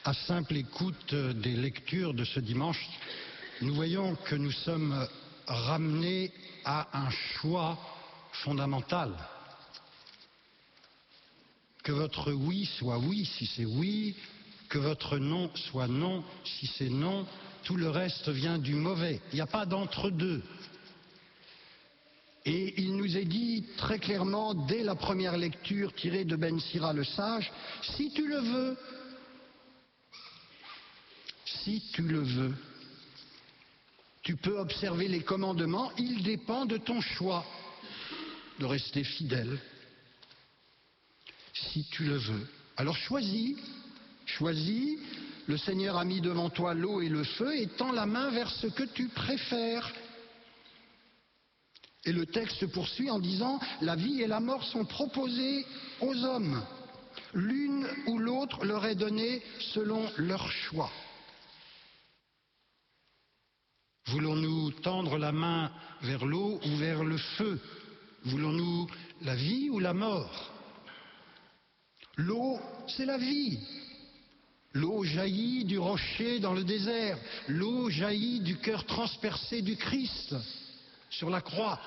À simple écoute des lectures de ce dimanche, nous voyons que nous sommes ramenés à un choix fondamental. Que votre oui soit oui si c'est oui, que votre non soit non si c'est non, tout le reste vient du mauvais. Il n'y a pas d'entre-deux. Et il nous est dit très clairement, dès la première lecture tirée de Ben Sira le Sage, si tu le veux, si tu le veux, tu peux observer les commandements, il dépend de ton choix de rester fidèle. Si tu le veux. Alors choisis, le Seigneur a mis devant toi l'eau et le feu et tend la main vers ce que tu préfères. Et le texte poursuit en disant, la vie et la mort sont proposées aux hommes. L'une ou l'autre leur est donnée selon leur choix. Voulons-nous tendre la main vers l'eau ou vers le feu? Voulons-nous la vie ou la mort? L'eau, c'est la vie. L'eau jaillit du rocher dans le désert. L'eau jaillit du cœur transpercé du Christ sur la croix.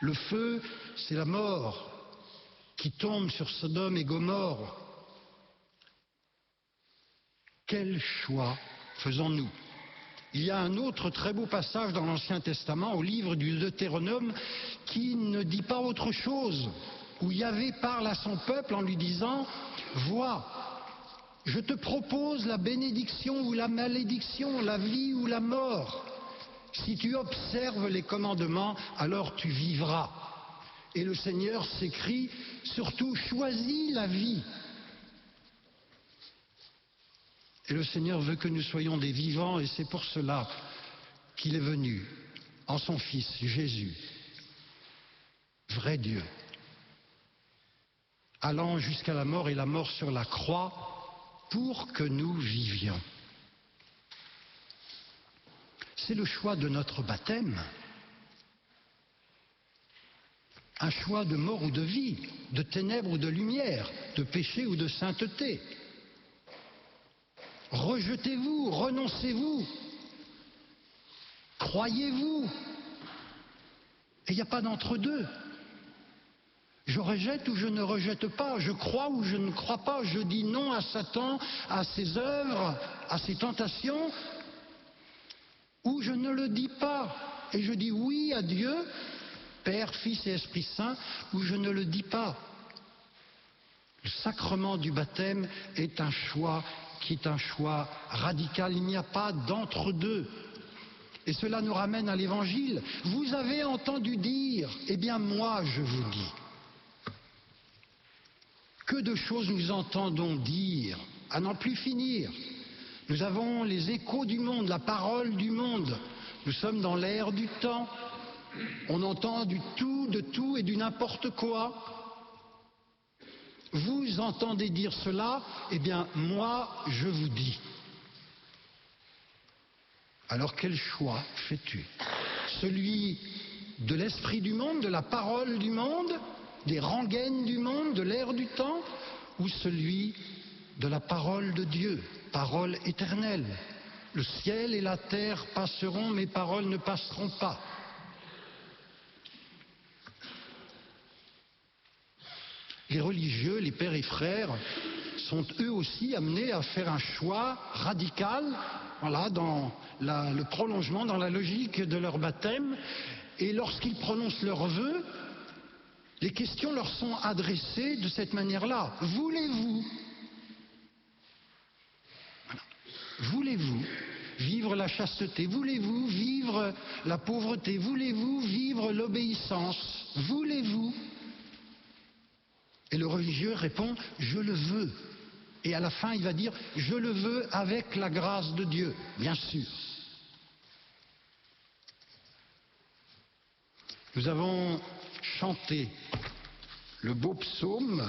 Le feu, c'est la mort qui tombe sur Sodome et Gomorrhe. Quel choix faisons-nous? Il y a un autre très beau passage dans l'Ancien Testament, au livre du Deutéronome, qui ne dit pas autre chose, où Yahvé parle à son peuple en lui disant, vois, je te propose la bénédiction ou la malédiction, la vie ou la mort. Si tu observes les commandements, alors tu vivras. Et le Seigneur s'écrie, surtout choisis la vie. Et le Seigneur veut que nous soyons des vivants, et c'est pour cela qu'il est venu en son Fils Jésus, vrai Dieu, allant jusqu'à la mort et la mort sur la croix pour que nous vivions. C'est le choix de notre baptême, un choix de mort ou de vie, de ténèbres ou de lumière, de péché ou de sainteté. Rejetez-vous, renoncez-vous, croyez-vous. Et il n'y a pas d'entre-deux. Je rejette ou je ne rejette pas, je crois ou je ne crois pas, je dis non à Satan, à ses œuvres, à ses tentations, ou je ne le dis pas, et je dis oui à Dieu, Père, Fils et Esprit Saint, ou je ne le dis pas. Le sacrement du baptême est un choix qui est un choix radical, il n'y a pas d'entre-deux. Et cela nous ramène à l'Évangile. Vous avez entendu dire, eh bien moi je vous dis. Que de choses nous entendons dire, à n'en plus finir. Nous avons les échos du monde, la parole du monde. Nous sommes dans l'ère du temps. On entend du tout, de tout et du n'importe quoi. Vous entendez dire cela, eh bien moi je vous dis. Alors quel choix fais-tu? Celui de l'esprit du monde, de la parole du monde, des rengaines du monde, de l'ère du temps, ou celui de la parole de Dieu, parole éternelle? Le ciel et la terre passeront, mes paroles ne passeront pas. Les religieux, les pères et frères, sont eux aussi amenés à faire un choix radical, voilà, dans le prolongement, dans la logique de leur baptême. Et lorsqu'ils prononcent leurs vœux, les questions leur sont adressées de cette manière-là. Voulez-vous, voilà, voulez-vous vivre la chasteté? Voulez-vous vivre la pauvreté? Voulez-vous vivre l'obéissance? Voulez-vous? Et le religieux répond, je le veux. Et à la fin, il va dire, je le veux avec la grâce de Dieu, bien sûr. Nous avons chanté le beau psaume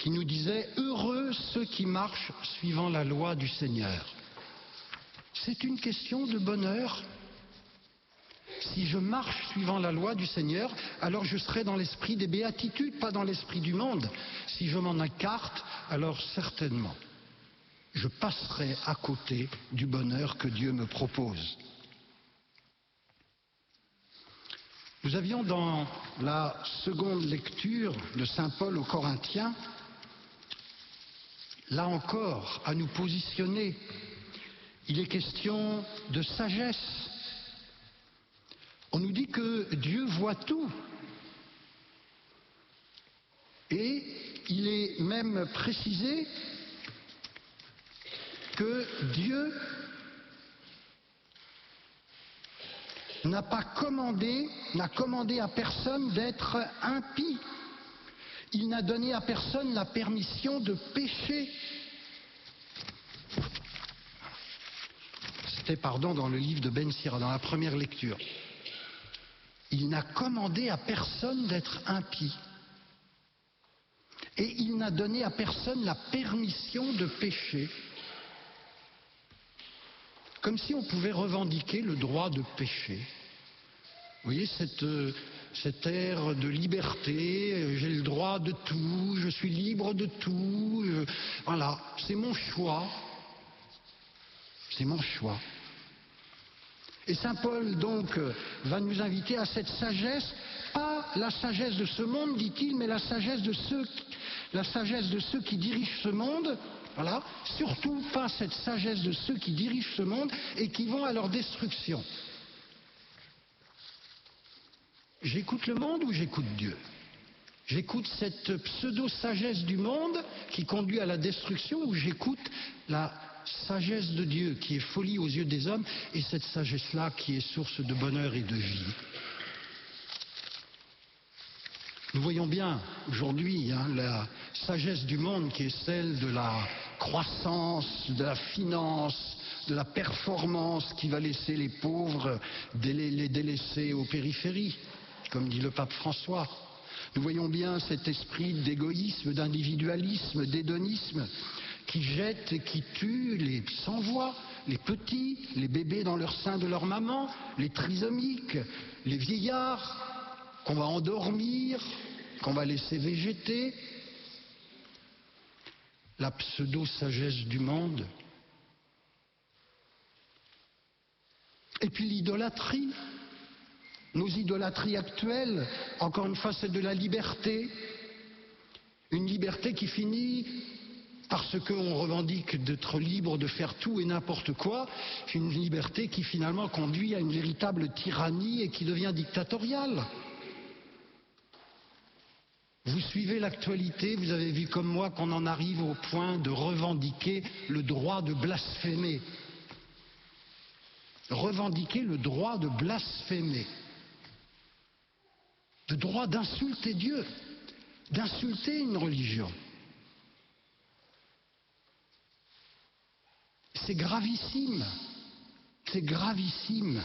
qui nous disait, heureux ceux qui marchent suivant la loi du Seigneur. C'est une question de bonheur. si je marche suivant la loi du Seigneur, alors je serai dans l'esprit des béatitudes, pas dans l'esprit du monde. Si je m'en écarte, alors certainement, je passerai à côté du bonheur que Dieu me propose. Nous avions dans la seconde lecture de Saint Paul aux Corinthiens, là encore, à nous positionner. Il est question de sagesse. On nous dit que Dieu voit tout. Et il est même précisé que Dieu n'a commandé à personne d'être impie. Il n'a donné à personne la permission de pécher. C'était, dans le livre de Ben Sira, dans la première lecture. Il n'a commandé à personne d'être impie. Et il n'a donné à personne la permission de pécher. Comme si on pouvait revendiquer le droit de pécher. Vous voyez, cet air de liberté, j'ai le droit de tout, je suis libre de tout, voilà, c'est mon choix. C'est mon choix. Et saint Paul, donc, va nous inviter à cette sagesse, pas la sagesse de ce monde, dit-il, mais la sagesse de ceux qui dirigent ce monde. Voilà, surtout pas cette sagesse de ceux qui dirigent ce monde et qui vont à leur destruction. J'écoute le monde ou j'écoute Dieu? J'écoute cette pseudo-sagesse du monde qui conduit à la destruction ou j'écoute la sagesse de Dieu qui est folie aux yeux des hommes et cette sagesse-là qui est source de bonheur et de vie? Nous voyons bien aujourd'hui la sagesse du monde qui est celle de la croissance, de la finance, de la performance qui va laisser les pauvres les délaisser aux périphéries, comme dit le pape François. Nous voyons bien cet esprit d'égoïsme, d'individualisme, d'hédonisme qui jette et qui tue les sans-voix, les petits, les bébés dans leur sein de leur maman, les trisomiques, les vieillards, qu'on va endormir, qu'on va laisser végéter. La pseudo-sagesse du monde. Et puis l'idolâtrie. Nos idolâtries actuelles, encore une fois, c'est de la liberté. Une liberté qui finit parce qu'on revendique d'être libre de faire tout et n'importe quoi, une liberté qui finalement conduit à une véritable tyrannie et qui devient dictatoriale. Vous suivez l'actualité, vous avez vu comme moi qu'on en arrive au point de revendiquer le droit de blasphémer. Revendiquer le droit de blasphémer. Le droit d'insulter Dieu, d'insulter une religion. C'est gravissime. C'est gravissime.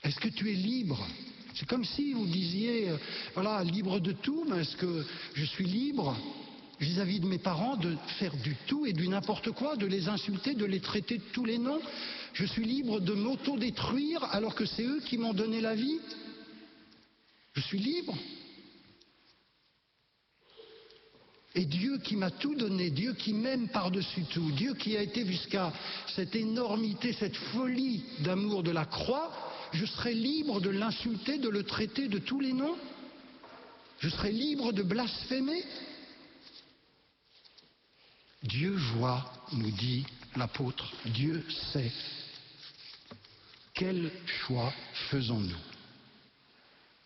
Est-ce que tu es libre? C'est comme si vous disiez, voilà, libre de tout, mais est-ce que je suis libre vis-à-vis de mes parents de faire du tout et du n'importe quoi, de les insulter, de les traiter de tous les noms? Je suis libre de m'auto-détruire alors que c'est eux qui m'ont donné la vie? Je suis libre. Et Dieu qui m'a tout donné, Dieu qui m'aime par-dessus tout, Dieu qui a été jusqu'à cette énormité, cette folie d'amour de la croix, je serai libre de l'insulter, de le traiter de tous les noms? Je serai libre de blasphémer? Dieu voit, nous dit l'apôtre, Dieu sait. Quel choix faisons-nous?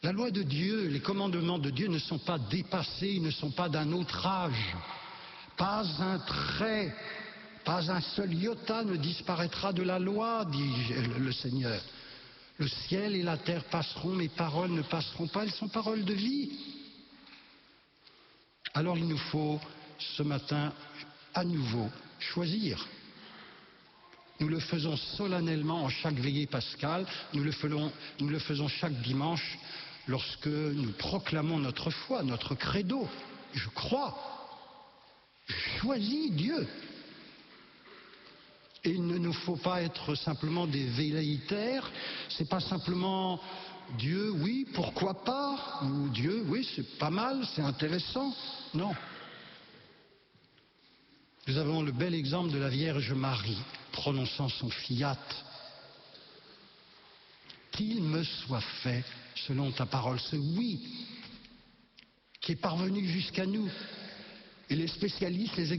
La loi de Dieu, les commandements de Dieu ne sont pas dépassés, ils ne sont pas d'un autre âge. Pas un trait, pas un seul iota ne disparaîtra de la loi, dit le Seigneur. Le ciel et la terre passeront, mes paroles ne passeront pas, elles sont paroles de vie. Alors il nous faut ce matin à nouveau choisir. Nous le faisons solennellement en chaque veillée pascale, nous le faisons chaque dimanche lorsque nous proclamons notre foi, notre credo. Je crois, je choisis Dieu. Et il ne nous faut pas être simplement des velléitaires, c'est pas simplement Dieu, oui, pourquoi pas, ou Dieu, oui, c'est pas mal, c'est intéressant. Non. Nous avons le bel exemple de la Vierge Marie, prononçant son fiat. Qu'il me soit fait selon ta parole, ce oui qui est parvenu jusqu'à nous. Et les spécialistes, les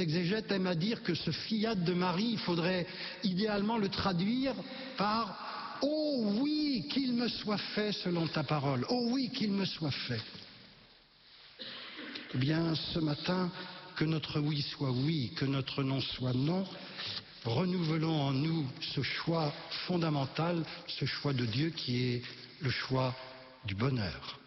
exégètes aiment à dire que ce fiat de Marie, il faudrait idéalement le traduire par « Oh oui, qu'il me soit fait selon ta parole, oh oui, qu'il me soit fait ». Eh bien, ce matin, que notre oui soit oui, que notre non soit non, renouvelons en nous ce choix fondamental, ce choix de Dieu qui est le choix du bonheur.